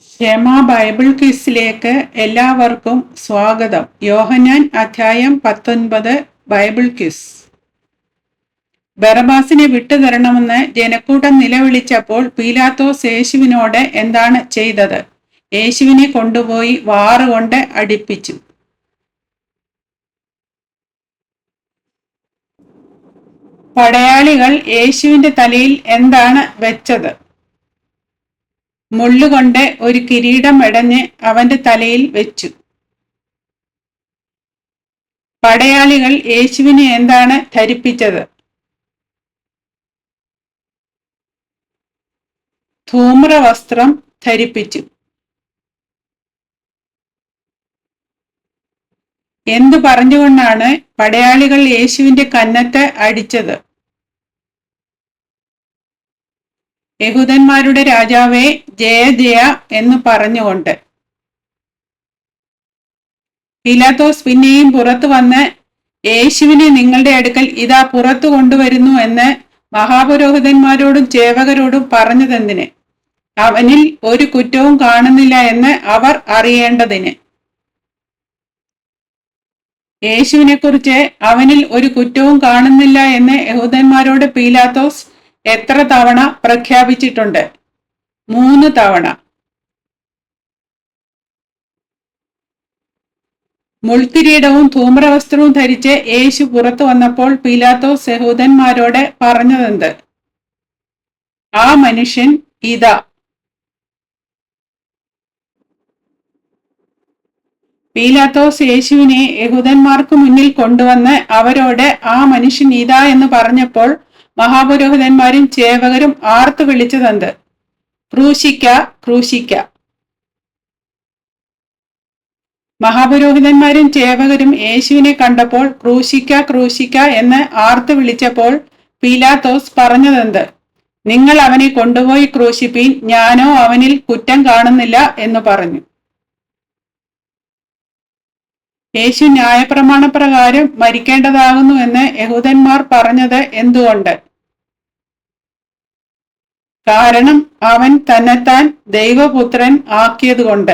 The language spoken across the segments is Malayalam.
ക്ഷമ ബൈബിൾ ക്വിസിലേക്ക് എല്ലാവർക്കും സ്വാഗതം. യോഹന്നാൻ അധ്യായം 19 ബൈബിൾ ക്വിസ്. ബറബ്ബാസിനെ വിട്ടുതരണമെന്ന് ജനക്കൂട്ടം നിലവിളിച്ചപ്പോൾ പീലാത്തോസ് യേശുവിനോട് എന്താണ് ചെയ്തത്? യേശുവിനെ കൊണ്ടുപോയി വാറുകൊണ്ട് അടിപ്പിച്ചു. പടയാളികൾ യേശുവിന്റെ തലയിൽ എന്താണ് വെച്ചത്? മുള്ളുകൊണ്ട് ഒരു കിരീടം മെടഞ്ഞ് അവന്റെ തലയിൽ വെച്ചു. പടയാളികൾ യേശുവിനെ എന്താണ് ധരിപ്പിച്ചത്? ധൂമ്രവസ്ത്രം ധരിപ്പിച്ചു. എന്തു പറഞ്ഞുകൊണ്ടാണ് പടയാളികൾ യേശുവിന്റെ കന്നത്ത് അടിച്ചത്? യഹൂദന്മാരുടെ രാജാവേ, ജയ ജയ എന്ന് പറഞ്ഞുകൊണ്ട്. പീലാത്തോസ് പിന്നെയും പുറത്തു വന്ന് യേശുവിനെ നിങ്ങളുടെ അടുക്കൽ ഇതാ പുറത്തു കൊണ്ടുവരുന്നു എന്ന് മഹാപുരോഹിതന്മാരോടും ചേവകരോടും പറഞ്ഞതെന്തിന്? അവനിൽ ഒരു കുറ്റവും കാണുന്നില്ല എന്ന് അവർ അറിയേണ്ടതിന്. യേശുവിനെ കുറിച്ച് അവനിൽ ഒരു കുറ്റവും കാണുന്നില്ല എന്ന് യഹൂദന്മാരോട് പീലാത്തോസ് എത്ര തവണ പ്രഖ്യാപിച്ചിട്ടുണ്ട്? 3 തവണ. മുൾക്കിരീടവും ധൂമ്രവസ്ത്രവും ധരിച്ച് യേശു പുറത്തു വന്നപ്പോൾ പീലാത്തോസ് യഹൂദന്മാരോട് പറഞ്ഞതെന്ത്? ആ മനുഷ്യൻ ഇതാ. പീലാത്തോസ് യേശുവിനെ യഹൂദന്മാർക്ക് മുന്നിൽ കൊണ്ടുവന്ന് അവരോട് ആ മനുഷ്യൻ ഇതാ എന്ന് പറഞ്ഞപ്പോൾ മഹാപുരോഹിതന്മാരും ചേവകരും ആർത്തു വിളിച്ചതെന്ത്? ക്രൂശിക്ക, ക്രൂശിക്ക. മഹാപുരോഹിതന്മാരും ചേവകരും യേശുവിനെ കണ്ടപ്പോൾ ക്രൂശിക്ക, ക്രൂശിക്ക എന്ന് ആർത്തു വിളിച്ചപ്പോൾ പീലാത്തോസ് പറഞ്ഞതെന്ത്? നിങ്ങൾ അവനെ കൊണ്ടുപോയി ക്രൂശിപ്പീൻ, ഞാനോ അവനിൽ കുറ്റം കാണുന്നില്ല എന്ന് പറഞ്ഞു. യേശു ന്യായപ്രമാണപ്രകാരം മരിക്കേണ്ടതാകുന്നു എന്ന് യഹൂദന്മാർ പറഞ്ഞത് എന്തുകൊണ്ട്? കാരണം അവൻ തന്നെത്താൻ ദൈവപുത്രൻ ആക്കിയതുകൊണ്ട്.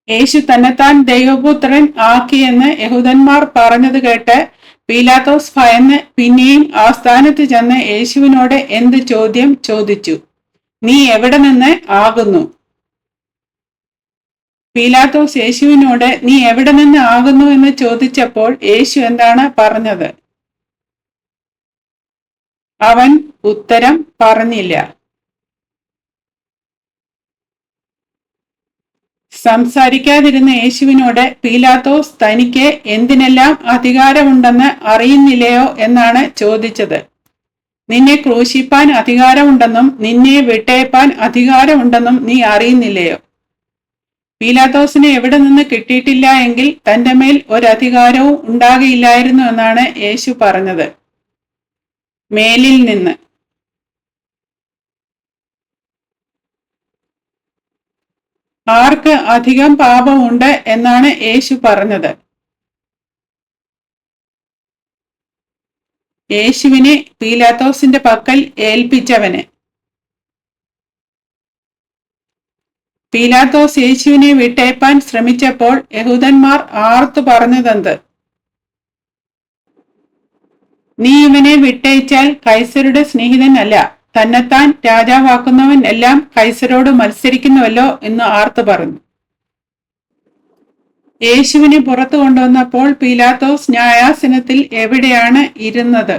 യേശു തന്നെത്താൻ ദൈവപുത്രൻ ആക്കിയെന്ന് യഹൂദന്മാർ പറഞ്ഞത് കേട്ട് പീലാത്തോസ് ഭയന്ന് പിന്നെയും ആസ്ഥാനത്ത് ചെന്ന് യേശുവിനോട് എന്ത് ചോദ്യം ചോദിച്ചു? നീ എവിടെ നിന്ന് ആകുന്നു? പീലാത്തോസ് യേശുവിനോട് നീ എവിടെ നിന്ന് ആകുന്നു എന്ന് ചോദിച്ചപ്പോൾ യേശു എന്താണ് പറഞ്ഞത്? അവൻ ഉത്തരം പറഞ്ഞില്ല. സംസാരിക്കാതിരുന്ന യേശുവിനോട് പീലാത്തോസ് തനിക്ക് എന്തിനെല്ലാം അധികാരമുണ്ടെന്ന് അറിയുന്നില്ലയോ എന്നാണ് ചോദിച്ചത്. നിന്നെ ക്രൂശിപ്പാൻ അധികാരമുണ്ടെന്നും നിന്നെ വിട്ടയപ്പാൻ അധികാരമുണ്ടെന്നും നീ അറിയുന്നില്ലയോ? പീലാത്തോസിനെ എവിടെ നിന്ന് കിട്ടിയിട്ടില്ല എങ്കിൽ തന്റെ മേൽ ഒരധികാരവും ഉണ്ടാകയില്ലായിരുന്നു എന്നാണ് യേശു പറഞ്ഞത്. മേലിൽ നിന്ന്. ആർക്ക് അധികം പാപമുണ്ട് എന്നാണ് യേശു പറഞ്ഞത്? യേശുവിനെ പീലാത്തോസിന്റെ പക്കൽ ഏൽപ്പിച്ചവന്. പീലാത്തോസ് യേശുവിനെ വിട്ടയപ്പാൻ ശ്രമിച്ചപ്പോൾ യഹൂദന്മാർ ആർത്തു പറഞ്ഞതെന്ത്? നീ ഇവനെ വിട്ടയച്ചാൽ കൈസരുടെ സ്നേഹിതനല്ല, തന്നെത്താൻ രാജാവാക്കുന്നവൻ എല്ലാം കൈസരോട് മത്സരിക്കുന്നുവല്ലോ എന്ന് ആർത്തു പറഞ്ഞു. യേശുവിനെ പുറത്തു കൊണ്ടുവന്നപ്പോൾ പീലാത്തോസ് ന്യായാസനത്തിൽ എവിടെയാണ് ഇരുന്നത്?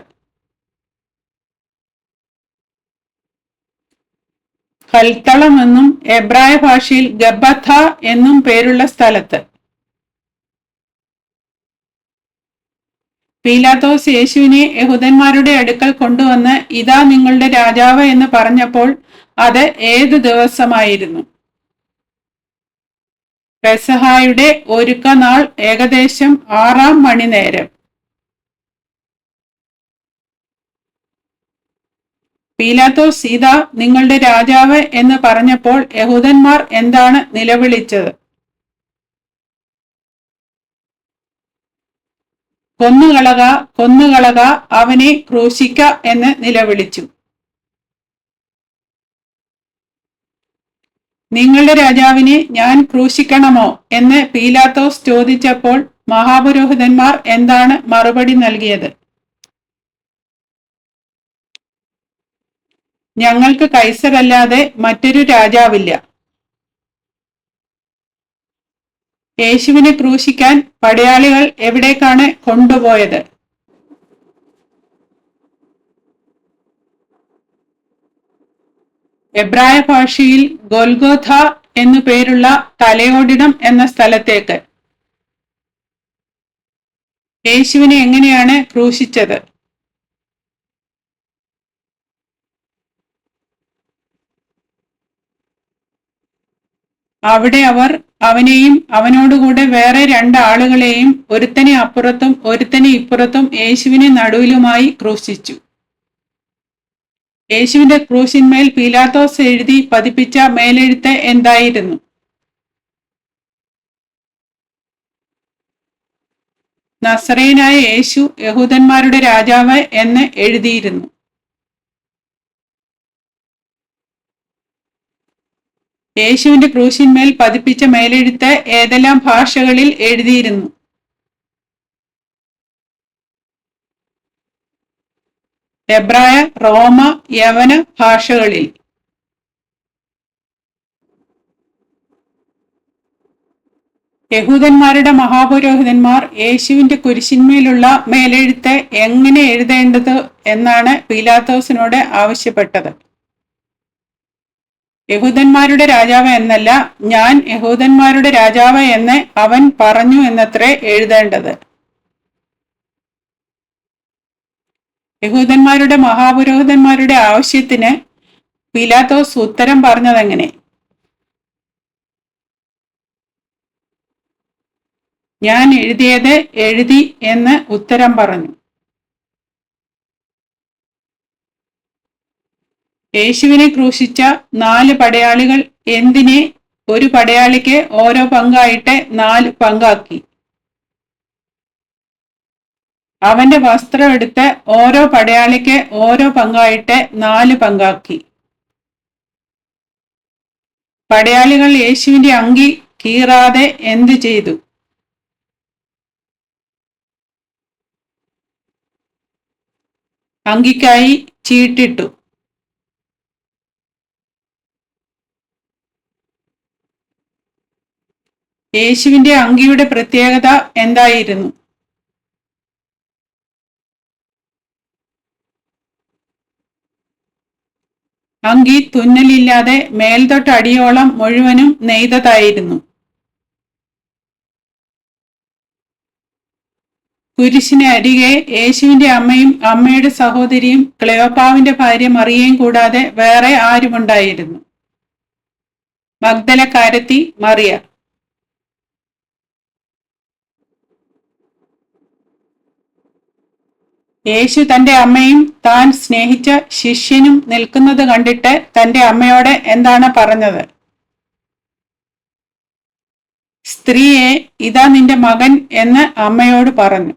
കൽത്തളം എന്നും എബ്രായ ഭാഷയിൽ ഗബ്ബഥ എന്നും പേരുള്ള സ്ഥലത്ത്. പീലാത്തോസ് യേശുവിനെ യഹൂദന്മാരുടെ അടുക്കൽ കൊണ്ടുവന്ന് ഇതാ നിങ്ങളുടെ രാജാവ് എന്ന് പറഞ്ഞപ്പോൾ അത് ഏതു ദിവസമായിരുന്നു? പെസഹായുടെ ഒരുക്കനാൾ ഏകദേശം 6-ാം മണിനേരം. പീലാത്തോസ് ഇതാ നിങ്ങളുടെ രാജാവ് എന്ന് പറഞ്ഞപ്പോൾ യഹൂദന്മാർ എന്താണ് നിലവിളിച്ചത്? കൊന്നുകളക, കൊന്നുകളക, അവനെ ക്രൂശിക്ക എന്ന് നിലവിളിച്ചു. നിങ്ങളുടെ രാജാവിനെ ഞാൻ ക്രൂശിക്കണമോ എന്ന് പീലാത്തോസ് ചോദിച്ചപ്പോൾ മഹാപുരോഹിതന്മാർ എന്താണ് മറുപടി നൽകിയത്? ഞങ്ങൾക്ക് കൈസരല്ലാതെ മറ്റൊരു രാജാവില്ല. യേശുവിനെ ക്രൂശിക്കാൻ പടയാളികൾ എവിടേക്കാണ് കൊണ്ടുപോയത്? എബ്രായ ഭാഷയിൽ ഗൊൽഗോഥ എന്നു പേരുള്ള തലയോടിടം എന്ന സ്ഥലത്തേക്ക്. യേശുവിനെ എങ്ങനെയാണ് ക്രൂശിച്ചത്? അവിടെ അവർ അവനെയും അവനോടുകൂടെ വേറെ 2 ആളുകളെയും ഒരുത്തനെ അപ്പുറത്തും ഒരുത്തനെ ഇപ്പുറത്തും യേശുവിനെ നടുവിലുമായി ക്രൂശിച്ചു. യേശുവിന്റെ ക്രൂശിന്മേൽ പീലാത്തോസ് എഴുതി പതിപ്പിച്ച മേലെഴുത്ത് എന്തായിരുന്നു? നസറേയനായ യേശു യഹൂദന്മാരുടെ രാജാവ് എന്ന് എഴുതിയിരുന്നു. യേശുവിന്റെ ക്രൂശിന്മേൽ പതിപ്പിച്ച മേലെഴുത്ത് ഏതെല്ലാം ഭാഷകളിൽ എഴുതിയിരുന്നു? എബ്രായ, റോമ, യവന ഭാഷകളിൽ. യഹൂദന്മാരുടെ മഹാപുരോഹിതന്മാർ യേശുവിന്റെ കുരിശിന്മേലുള്ള മേലെഴുത്ത് എങ്ങനെ എഴുതേണ്ടത് എന്നാണ് പീലാത്തോസിനോട് ആവശ്യപ്പെട്ടത്. യഹൂദന്മാരുടെ രാജാവ് എന്നല്ല, ഞാൻ യഹൂദന്മാരുടെ രാജാവ് എന്ന് അവൻ പറഞ്ഞു എന്നത്രേ എഴുതേണ്ടത്. യഹൂദന്മാരുടെ മഹാപുരോഹിതന്മാരുടെ ആവശ്യത്തിന് പീലാത്തോസ് ഉത്തരം പറഞ്ഞതെങ്ങനെ? ഞാൻ എഴുതിയത് എഴുതി എന്ന് ഉത്തരം പറഞ്ഞു. യേശുവിനെ ക്രൂശിച്ച 4 പടയാളികൾ എന്തിനെ ഒരു പടയാളിക്ക് ഓരോ പങ്കായിട്ട് 4 പങ്കാക്കി? അവന്റെ വസ്ത്രം എടുത്ത് ഓരോ പടയാളിക്ക് ഓരോ പങ്കായിട്ട് 4 പങ്കാക്കി. പടയാളികൾ യേശുവിന്റെ അങ്കി കീറാതെ എന്തു ചെയ്തു? അങ്കിക്കായി ചീട്ടിട്ടു. യേശുവിന്റെ അങ്കിയുടെ പ്രത്യേകത എന്തായിരുന്നു? അങ്കി തുന്നലില്ലാതെ മേൽതൊട്ട് അടിയോളം മുഴുവനും നെയ്തതായിരുന്നു. കുരിശിന് അരികെ യേശുവിന്റെ അമ്മയും അമ്മയുടെ സഹോദരിയും ക്ലെയോപ്പാവിന്റെ ഭാര്യ മറിയയും കൂടാതെ വേറെ ആരുമുണ്ടായിരുന്നു? മഗ്ദലക്കാരത്തി മറിയ. യേശു തന്റെ അമ്മയും താൻ സ്നേഹിച്ച ശിഷ്യനും നിൽക്കുന്നത് കണ്ടിട്ട് തന്റെ അമ്മയോട് എന്താണ് പറഞ്ഞത്? സ്ത്രീയെ, ഇതാ നിന്റെ മകൻ എന്ന് അമ്മയോട് പറഞ്ഞു.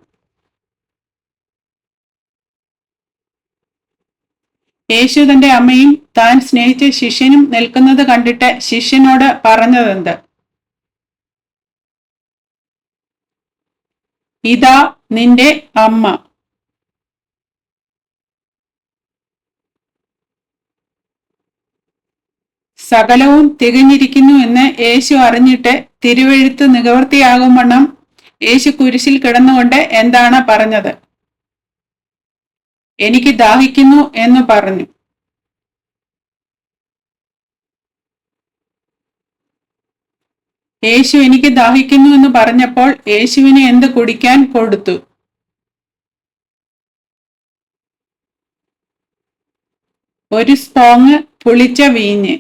യേശു തന്റെ അമ്മയും താൻ സ്നേഹിച്ച ശിഷ്യനും നിൽക്കുന്നത് കണ്ടിട്ട് ശിഷ്യനോട് പറഞ്ഞതെന്ത്? ഇതാ നിന്റെ അമ്മ. സകലവും തികഞ്ഞിരിക്കുന്നു എന്ന് യേശു അറിഞ്ഞിട്ട് തിരുവെഴുത്ത് നിവൃത്തിയാകും വണ്ണം യേശു കുരിശിൽ കിടന്നുകൊണ്ട് എന്താണ് പറഞ്ഞത്? എനിക്ക് ദാഹിക്കുന്നു എന്ന് പറഞ്ഞു. യേശു എനിക്ക് ദാഹിക്കുന്നു എന്ന് പറഞ്ഞപ്പോൾ യേശുവിന് എന്ത് കുടിക്കാൻ കൊടുത്തു? ഒരു സ്പോങ് പുളിച്ച വീഞ്ഞ്.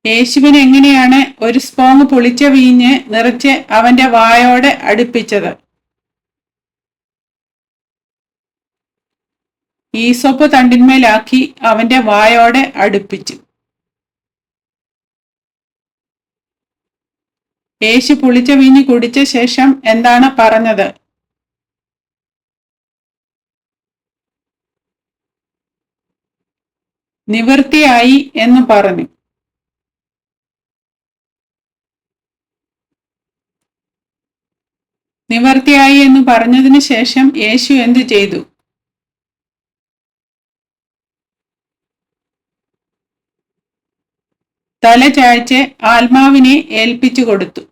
യേശുവിന് എങ്ങനെയാണ് ഒരു സ്പോങ് പുളിച്ച വീഞ്ഞ് നിറച്ച് അവന്റെ വായോട് അടുപ്പിച്ചത്? ഈസോപ്പ് തണ്ടിന്മേലാക്കി അവന്റെ വായോട് അടുപ്പിച്ചു. യേശു പുളിച്ച വീഞ്ഞ് കുടിച്ച ശേഷം എന്താണ് പറഞ്ഞത്? നിവൃത്തിയായി എന്ന് പറഞ്ഞു. നിവൃത്തിയായി എന്ന് പറഞ്ഞതിന് ശേഷം യേശു എന്തു ചെയ്തു? തല ചായ്ച്ച് ആത്മാവിനെ ഏൽപ്പിച്ചു കൊടുത്തു.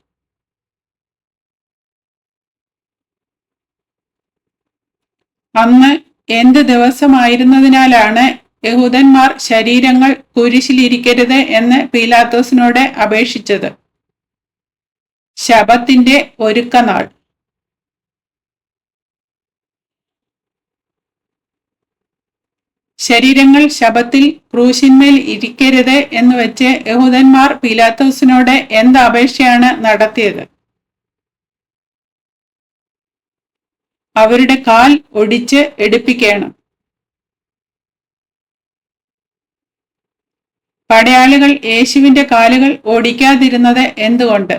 അന്ന് എന്ത് ദിവസമായിരുന്നതിനാലാണ് യഹൂദന്മാർ ശരീരങ്ങൾ കുരിശിലിരിക്കരുത് എന്ന് പീലാത്തോസിനോട് അപേക്ഷിച്ചത്? ശബത്തിന്റെ ഒരുക്കനാൾ. ശരീരങ്ങൾ ശബത്തിൽ ക്രൂശിന്മേൽ ഇരിക്കരുത് എന്ന് വെച്ച് യഹൂദന്മാർ പീലാത്തോസിനോട് എന്ത് അപേക്ഷയാണ് നടത്തിയത്? അവരുടെ കാൽ ഒടിച്ച് എടുപ്പിക്കണം. പടയാളികൾ യേശുവിന്റെ കാലുകൾ ഓടിക്കാതിരുന്നത് എന്തുകൊണ്ട്?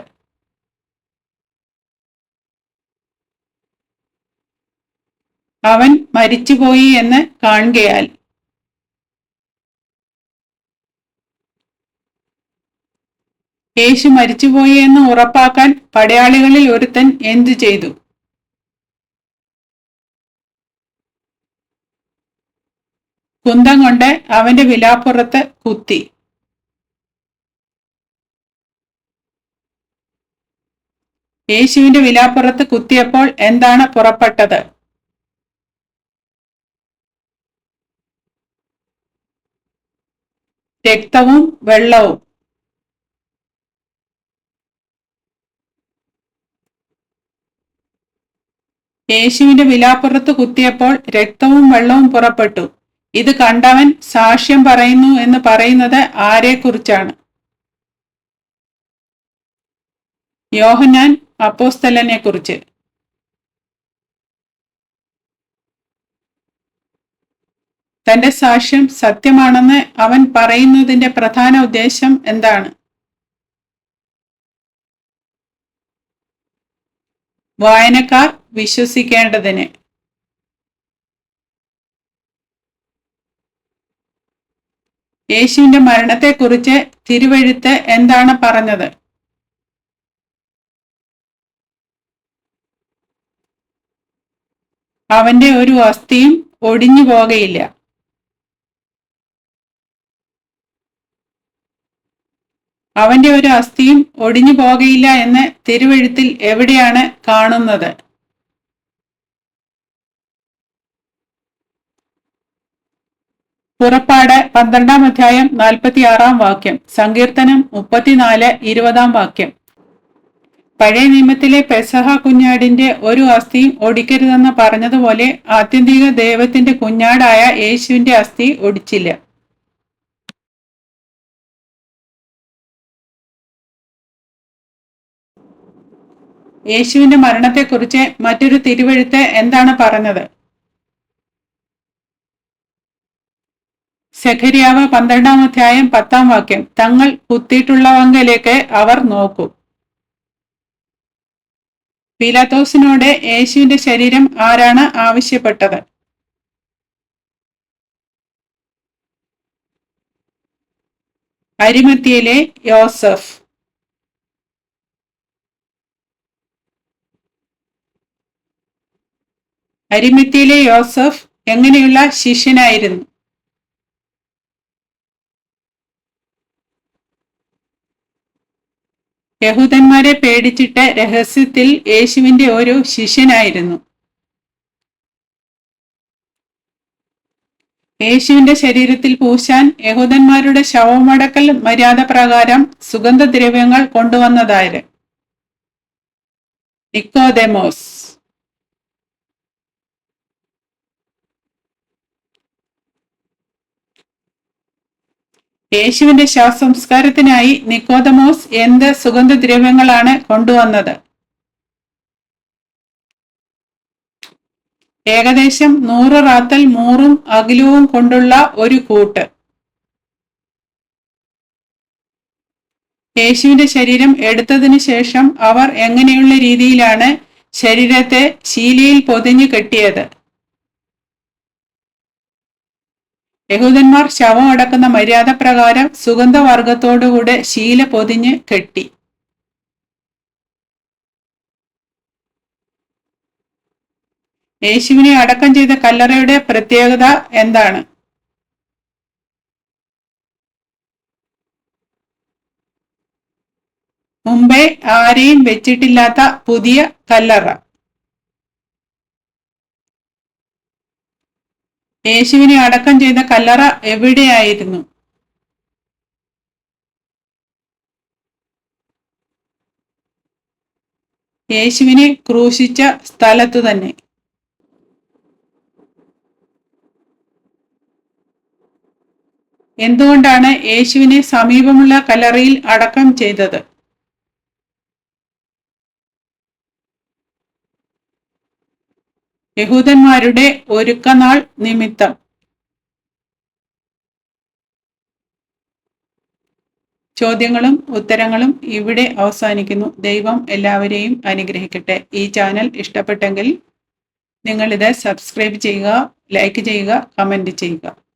അവൻ മരിച്ചുപോയി എന്ന് കാണുകയാൽ. യേശു മരിച്ചുപോയി എന്ന് ഉറപ്പാക്കാൻ പടയാളികളിൽ ഒരുത്തൻ എന്തു ചെയ്തു? കുന്തം കൊണ്ട് അവന്റെ വിലാപ്പുറത്ത് കുത്തി. യേശുവിന്റെ വിലാപ്പുറത്ത് കുത്തിയപ്പോൾ എന്താണ് പുറപ്പെട്ടത്? രക്തവും വെള്ളവും. യേശുവിന്റെ വിലാപ്പുറത്ത് കുത്തിയപ്പോൾ രക്തവും വെള്ളവും പുറപ്പെട്ടു. ഇത് കണ്ടവൻ സാക്ഷ്യം പറയുന്നു എന്ന് പറയുന്നത് ആരെക്കുറിച്ചാണ്? യോഹന്നാൻ അപ്പോസ്തലനെ കുറിച്ച്. തന്റെ സാക്ഷ്യം സത്യമാണെന്ന് അവൻ പറയുന്നതിന്റെ പ്രധാന ഉദ്ദേശം എന്താണ്? വായനക്കാർ വിശ്വസിക്കേണ്ടതിന്. യേശുവിന്റെ മരണത്തെക്കുറിച്ച് തിരുവെഴുത്ത് എന്താണ് പറഞ്ഞത്? അവന്റെ ഒരു അസ്ഥിയും ഒടിഞ്ഞു പോകയില്ല. അവന്റെ ഒരു അസ്ഥിയും ഒടിഞ്ഞു പോകയില്ല എന്ന് തിരുവെഴുത്തിൽ എവിടെയാണ് കാണുന്നത്? പുറപ്പാട് 12-ാം അധ്യായം 46-ാം വാക്യം, സങ്കീർത്തനം 34-20-ാം വാക്യം. പഴയ നിയമത്തിലെ പെസഹ കുഞ്ഞാടിന്റെ ഒരു അസ്ഥിയും ഒടിക്കരുതെന്ന് പറഞ്ഞതുപോലെ ആത്യന്തിക ദൈവത്തിന്റെ കുഞ്ഞാടായ യേശുവിന്റെ അസ്ഥി ഒടിച്ചില്ല. യേശുവിന്റെ മരണത്തെക്കുറിച്ച് മറ്റൊരു തിരുവെഴുത്ത് എന്താണ് പറഞ്ഞത്? സെഖര്യാവ് 12-ാം അധ്യായം 10-ാം വാക്യം, തങ്ങൾ കുത്തിയിട്ടുള്ളവങ്കലേക്ക് അവർ നോക്കും. പീലാത്തോസിനോട് യേശുവിന്റെ ശരീരം ആരാണ് ആവശ്യപ്പെട്ടത്? അരിമത്യയിലെ യോസഫ്. അരിമത്യയിലെ യോസഫ് എങ്ങനെയുള്ള ശിഷ്യനായിരുന്നു? യഹൂദന്മാരെ പേടിച്ചിട്ട് രഹസ്യത്തിൽ യേശുവിന്റെ ഒരു ശിഷ്യനായിരുന്നു. യേശുവിന്റെ ശരീരത്തിൽ പൂശാൻ യഹൂദന്മാരുടെ ശവമടക്കൽ മര്യാദ പ്രകാരം സുഗന്ധദ്രവ്യങ്ങൾ കൊണ്ടുവന്നതാര്? നിക്കോദെമോസ്. യേശുവിന്റെ ശവസംസ്കാരത്തിനായി നിക്കോദെമോസ് എന്ത് സുഗന്ധദ്രവ്യങ്ങളാണ് കൊണ്ടുവന്നത്? ഏകദേശം 100 റാത്തൽ മൂറും അകിലവും കൊണ്ടുള്ള ഒരു കൂട്ട്. യേശുവിന്റെ ശരീരം എടുത്തതിനു ശേഷം അവർ എങ്ങനെയുള്ള രീതിയിലാണ് ശരീരത്തെ ശീലയിൽ പൊതിഞ്ഞു കെട്ടിയത്? യഹൂദന്മാർ ശവം അടക്കുന്ന മര്യാദ പ്രകാരം സുഗന്ധവർഗത്തോടുകൂടെ ശീല പൊതിഞ്ഞ് കെട്ടി. യേശുവിനെ അടക്കം ചെയ്ത കല്ലറയുടെ പ്രത്യേകത എന്താണ്? മുമ്പേ ആരെയും വെച്ചിട്ടില്ലാത്ത പുതിയ കല്ലറ. യേശുവിനെ അടക്കം ചെയ്ത കല്ലറ എവിടെയായിരുന്നു? യേശുവിനെ ക്രൂശിച്ച സ്ഥലത്തു തന്നെ. എന്തുകൊണ്ടാണ് യേശുവിനെ സമീപമുള്ള കല്ലറയിൽ അടക്കം ചെയ്തത്? യഹൂദന്മാരുടെ ഒരുക്കനാൾ നിമിത്തം. ചോദ്യങ്ങളും ഉത്തരങ്ങളും ഇവിടെ അവസാനിക്കുന്നു. ദൈവം എല്ലാവരെയും അനുഗ്രഹിക്കട്ടെ. ഈ ചാനൽ ഇഷ്ടപ്പെട്ടെങ്കിൽ നിങ്ങളിത് സബ്സ്ക്രൈബ് ചെയ്യുക, ലൈക്ക് ചെയ്യുക, കമൻറ്റ് ചെയ്യുക.